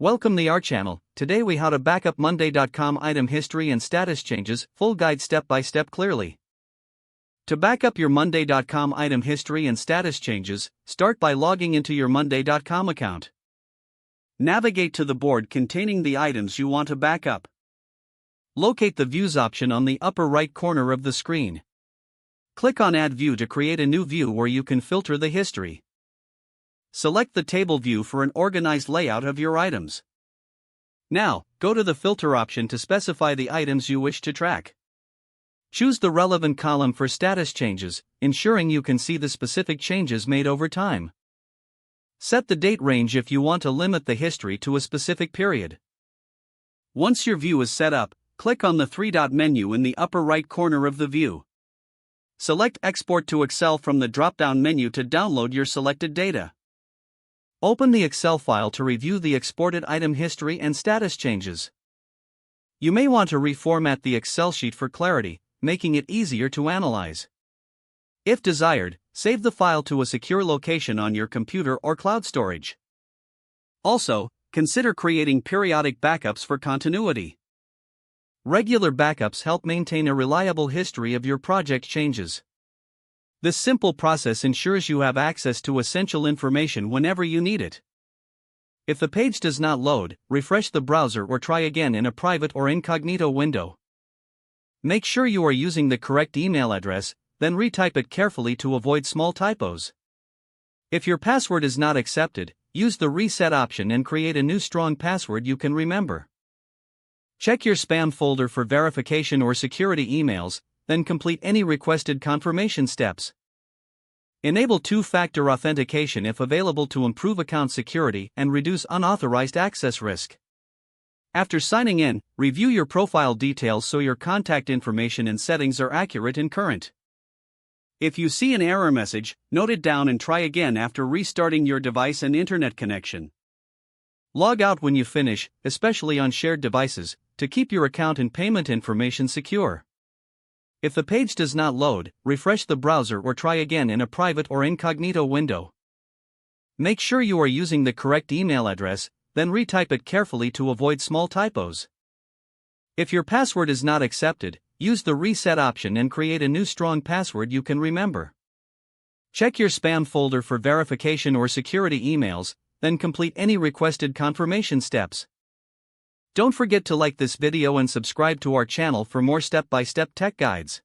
Welcome to our channel. Today we how to backup monday.com item history and status changes, full guide step by step clearly. To backup your monday.com item history and status changes, start by logging into your monday.com account. Navigate to the board containing the items you want to backup. Locate the Views option on the upper right corner of the screen. Click on Add View to create a new view where you can filter the history. Select the table view for an organized layout of your items. Now, go to the Filter option to specify the items you wish to track. Choose the relevant column for status changes, ensuring you can see the specific changes made over time. Set the date range if you want to limit the history to a specific period. Once your view is set up, click on the three-dot menu in the upper right corner of the view. Select Export to Excel from the drop-down menu to download your selected data. Open the Excel file to review the exported item history and status changes. You may want to reformat the Excel sheet for clarity, making it easier to analyze. If desired, save the file to a secure location on your computer or cloud storage. Also, consider creating periodic backups for continuity. Regular backups help maintain a reliable history of your project changes. This simple process ensures you have access to essential information whenever you need it. If the page does not load, refresh the browser or try again in a private or incognito window. Make sure you are using the correct email address, then retype it carefully to avoid small typos. If your password is not accepted, use the Reset option and create a new strong password you can remember. Check your spam folder for verification or security emails, then complete any requested confirmation steps. Enable two-factor authentication if available to improve account security and reduce unauthorized access risk. After signing in, review your profile details so your contact information and settings are accurate and current. If you see an error message, note it down and try again after restarting your device and internet connection. Log out when you finish, especially on shared devices, to keep your account and payment information secure. If the page does not load, refresh the browser or try again in a private or incognito window. Make sure you are using the correct email address, then retype it carefully to avoid small typos. If your password is not accepted, use the Reset option and create a new strong password you can remember. Check your spam folder for verification or security emails, then complete any requested confirmation steps. Don't forget to like this video and subscribe to our channel for more step-by-step tech guides.